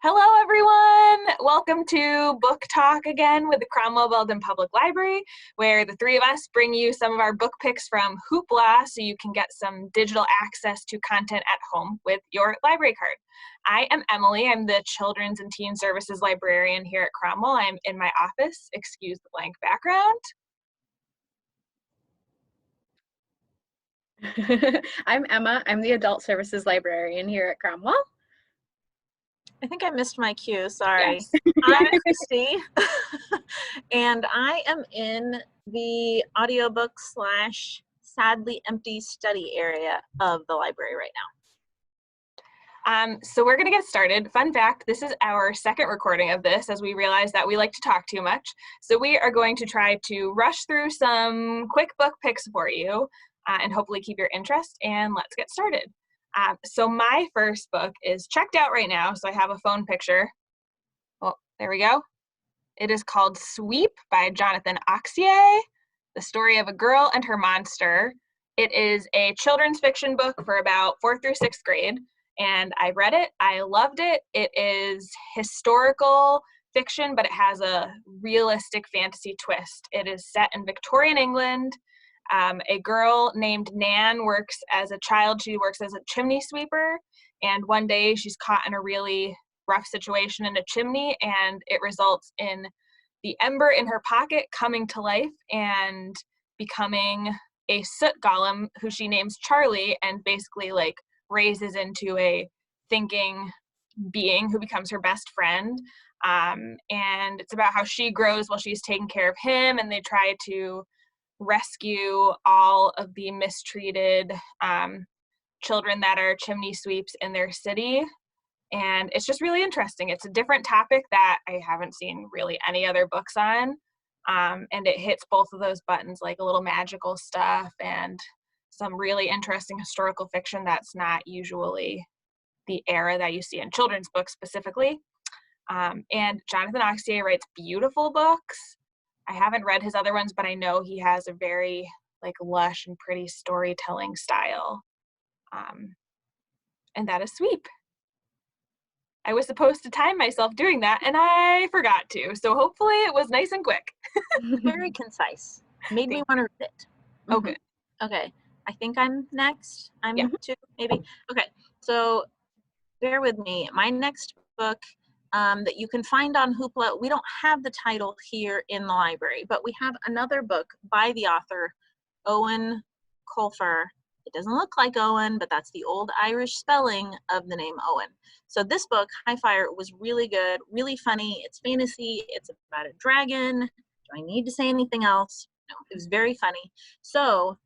Hello, everyone. Welcome to Book Talk again with the Cromwell Belden Public Library, where the three of us bring you some of our book picks from Hoopla so you can get some digital access to content at home with your library card. I am Emily. I'm the Children's and Teen Services Librarian here at Cromwell. I'm in my office. Excuse the blank background. I'm Emma. I'm the Adult Services Librarian here at Cromwell. I think I missed my cue, sorry. Yes. I'm Christy, and I am in the audiobook / sadly empty study area of the library right now. So we're gonna get started. Fun fact, this is our second recording of this as we realize that we like to talk too much. So we are going to try to rush through some quick book picks for you and hopefully keep your interest, and let's get started. So my first book is checked out right now, so I have a phone picture. Oh, there we go. It is called Sweep by Jonathan Auxier, the story of a girl and her monster. It is a children's fiction book for about 4th through 6th grade, and I read it. I loved it. It is historical fiction, but it has a realistic fantasy twist. It is set in Victorian England. A girl named Nan works as a child. She works as a chimney sweeper, and one day she's caught in a really rough situation in a chimney, and it results in the ember in her pocket coming to life and becoming a soot golem who she names Charlie, and basically like raises into a thinking being who becomes her best friend. And it's about how she grows while she's taking care of him, and they try to rescue all of the mistreated children that are chimney sweeps in their city. And it's just really interesting. It's a different topic that I haven't seen really any other books on. And it hits both of those buttons, like a little magical stuff and some really interesting historical fiction that's not usually the era that you see in children's books specifically. And Jonathan Auxier writes beautiful books. I haven't read his other ones, but I know he has a very like lush and pretty storytelling style. And that is Sweep. I was supposed to time myself doing that, and I forgot to. So hopefully it was nice and quick. Very concise. Made me want to read it. Oh, good. Okay, I think I'm next. I'm Yeah. two, maybe. Okay, so bear with me. My next book that you can find on Hoopla, we don't have the title here in the library, but we have another book by the author, Eoin Colfer. It doesn't look like Owen, but that's the old Irish spelling of the name Owen. So this book, High Fire, was really good, really funny. It's fantasy. It's about a dragon. Do I need to say anything else? No, it was very funny. So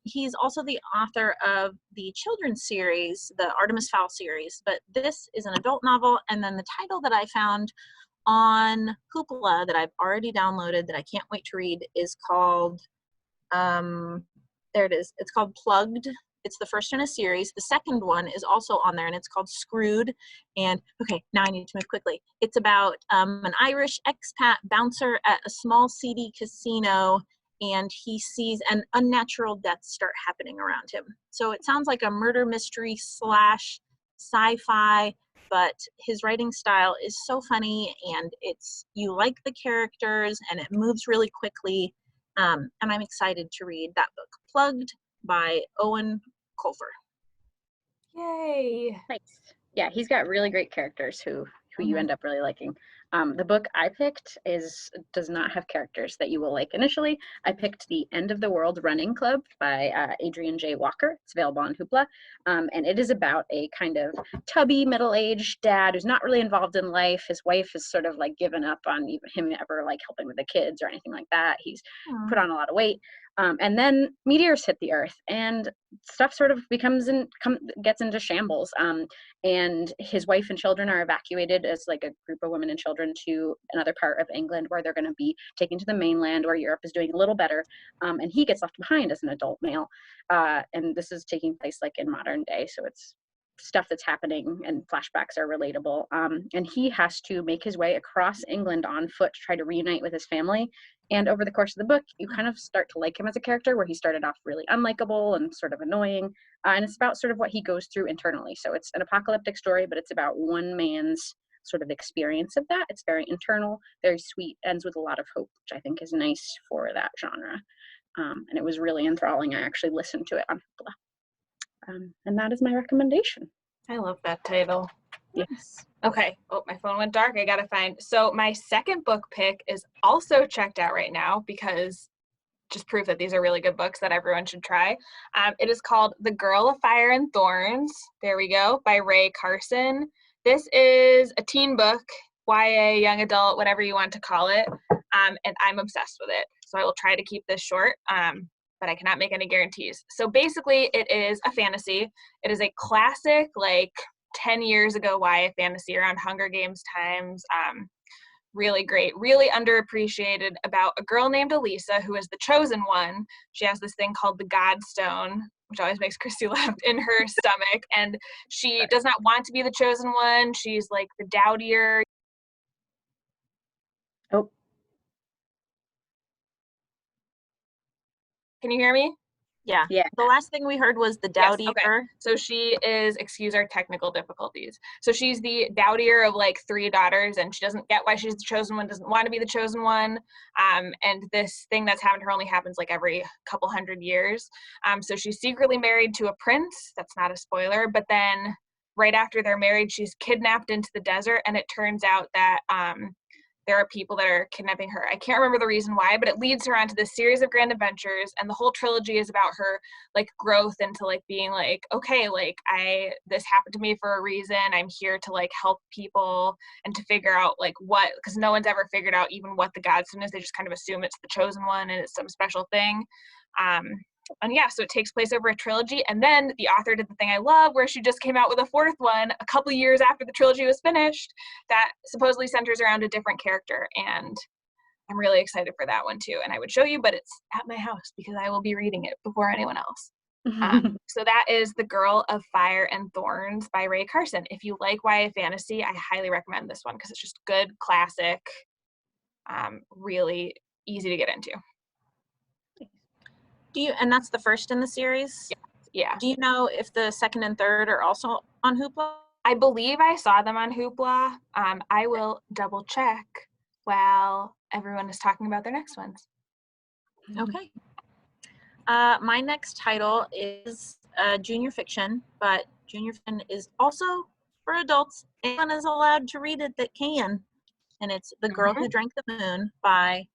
he's also the author of the children's series, the Artemis Fowl series, but this is an adult novel. And then the title that I found on Hoopla that I've already downloaded that I can't wait to read is called, there it is. It's called Plugged. It's the first in a series. The second one is also on there, and it's called Screwed. And okay, now I need to move quickly. It's about an Irish expat bouncer at a small seedy casino, and he sees an unnatural deaths start happening around him. So it sounds like a murder mystery / sci-fi, but his writing style is so funny, and you like the characters, and it moves really quickly. And I'm excited to read that book, Plugged by Eoin Colfer. Yay. Nice. Yeah, he's got really great characters who you end up really liking. The book I picked does not have characters that you will like initially. I picked The End of the World Running Club by Adrian J. Walker. It's available on Hoopla. And it is about a kind of tubby middle-aged dad who's not really involved in life. His wife has sort of like given up on even him ever like helping with the kids or anything like that. He's put on a lot of weight. And then meteors hit the earth and stuff sort of gets into shambles. And his wife and children are evacuated as like a group of women and children to another part of England where they're going to be taken to the mainland where Europe is doing a little better. And he gets left behind as an adult male. And this is taking place like in modern day. So it's stuff that's happening and flashbacks are relatable. And he has to make his way across England on foot to try to reunite with his family. And over the course of the book, you kind of start to like him as a character, where he started off really unlikable and sort of annoying. And it's about sort of what he goes through internally. So it's an apocalyptic story, but it's about one man's sort of experience of that. It's very internal, very sweet, ends with a lot of hope, which I think is nice for that genre. And it was really enthralling. I actually listened to it on Hoopla. And that is my recommendation. I love that title. Yes. Okay. Oh, my phone went dark. I gotta find. So my second book pick is also checked out right now because just proof that these are really good books that everyone should try. It is called The Girl of Fire and Thorns. There we go, by Ray Carson. This is a teen book, YA, young adult, whatever you want to call it. And I'm obsessed with it. So I will try to keep this short, but I cannot make any guarantees. So basically it is a fantasy. It is a classic, like 10 years ago YA fantasy around Hunger Games times. Really great, really underappreciated, about a girl named Elisa who is the chosen one. She has this thing called the Godstone, which always makes Christy laugh, in her stomach, and she does not want to be the chosen one. She's like the dowdier. Oh. Can you hear me? Yeah. Yeah. The last thing we heard was the Yes, dowdier. okay. So she is, excuse our technical difficulties. So she's the dowdier of like 3 daughters, and she doesn't get why she's the chosen one, doesn't want to be the chosen one. And this thing that's happened to her only happens like every couple hundred years. So she's secretly married to a prince. That's not a spoiler. But then right after they're married, she's kidnapped into the desert, and it turns out that there are people that are kidnapping her. I can't remember the reason why, but it leads her onto this series of grand adventures, and the whole trilogy is about her like growth into like being like, okay, like this happened to me for a reason. I'm here to like help people and to figure out like what, because no one's ever figured out even what the Godstone is. They just kind of assume it's the chosen one and it's some special thing. And yeah, so it takes place over a trilogy, and then the author did the thing I love where she just came out with a 4th one a couple years after the trilogy was finished that supposedly centers around a different character, and I'm really excited for that one too. And I would show you, but it's at my house because I will be reading it before anyone else. So that is The Girl of Fire and Thorns by Ray Carson. If you like YA fantasy, I highly recommend this one because it's just good, classic, really easy to get into. And that's the first in the series? Yeah. Do you know if the second and third are also on Hoopla? I believe I saw them on Hoopla. I will double check while everyone is talking about their next ones. Okay. My next title is junior fiction, but junior fiction is also for adults. Anyone is allowed to read it that can. And it's The Girl Who Drank the Moon by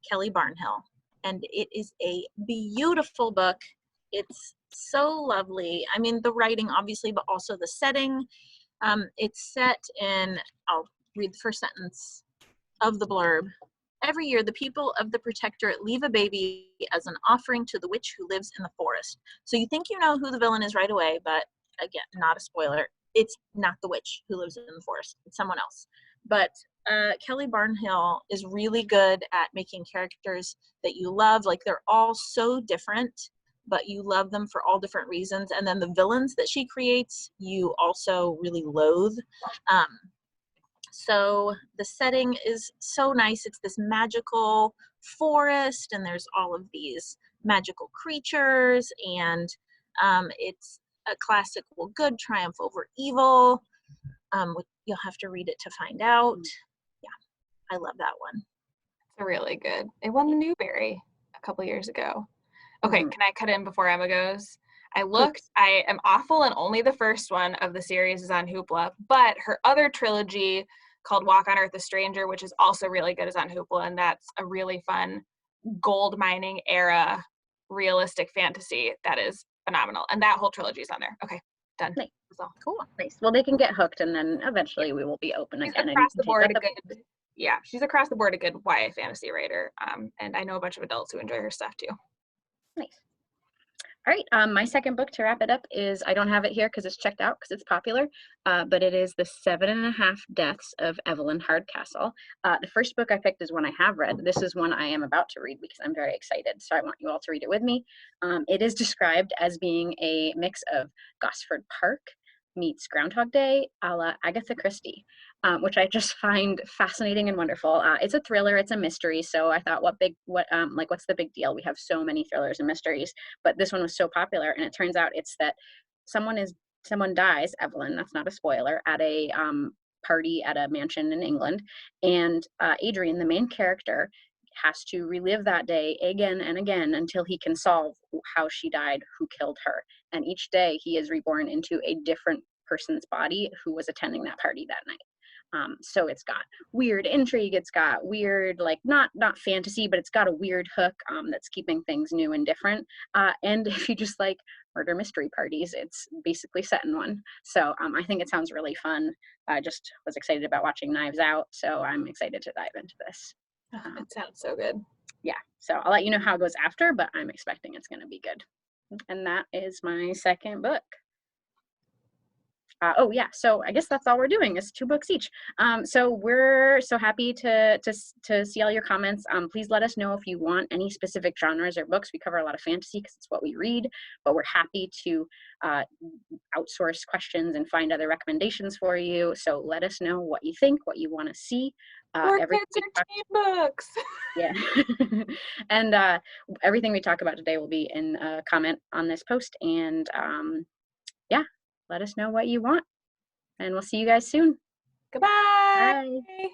Kelly Barnhill. And it is a beautiful book. It's so lovely. I mean, the writing, obviously, but also the setting. It's set in, I'll read the first sentence of the blurb. Every year, the people of the Protectorate leave a baby as an offering to the witch who lives in the forest. So you think you know who the villain is right away, but again, not a spoiler. It's not the witch who lives in the forest. It's someone else. But Kelly Barnhill is really good at making characters that you love. Like, they're all so different, but you love them for all different reasons. And then the villains that she creates, you also really loathe. So the setting is so nice. It's this magical forest, and there's all of these magical creatures, and it's a classic, will good triumph over evil? You'll have to read it to find out. Yeah, I love that one. It's really good. It won the Newbery a couple years ago. Okay, Can I cut in before Emma goes? I looked, I am awful, and only the first one of the series is on Hoopla, but her other trilogy called Walk on Earth a Stranger, which is also really good, is on Hoopla, and that's a really fun gold mining era realistic fantasy that is phenomenal, and that whole trilogy is on there. Okay, done. Nice. That's all. Cool. Nice. Well, they can get hooked, and then eventually we will be open She's again. Across the board, she's across the board a good YA fantasy writer, and I know a bunch of adults who enjoy her stuff too. Nice. All right, my second book to wrap it up is, I don't have it here because it's checked out because it's popular, but it is The 7.5 Deaths of Evelyn Hardcastle. The first book I picked is one I have read. This is one I am about to read because I'm very excited, so I want you all to read it with me. It is described as being a mix of Gosford Park meets Groundhog Day a la Agatha Christie, which I just find fascinating and wonderful. It's a thriller, it's a mystery, so I thought, what's the big deal? We have so many thrillers and mysteries, but this one was so popular, and it turns out it's that someone dies, Evelyn, that's not a spoiler, at a party at a mansion in England, and Adrian, the main character, has to relive that day again and again until he can solve how she died, who killed her. And each day he is reborn into a different person's body who was attending that party that night. So it's got weird intrigue, it's got weird, like not fantasy, but it's got a weird hook that's keeping things new and different. And if you just like murder mystery parties, it's basically set in one. So I think it sounds really fun. I just was excited about watching Knives Out, so I'm excited to dive into this. It sounds so good. Yeah, so I'll let you know how it goes after, but I'm expecting it's going to be good. And that is my second book. Oh yeah, so I guess that's all we're doing is 2 books each. So we're so happy to see all your comments. Please let us know if you want any specific genres or books. We cover a lot of fantasy because it's what we read, but we're happy to outsource questions and find other recommendations for you. So let us know what you think, what you want to see. More kids are teen books. Yeah. And everything we talk about today will be in a comment on this post. And yeah, let us know what you want. And we'll see you guys soon. Goodbye. Bye.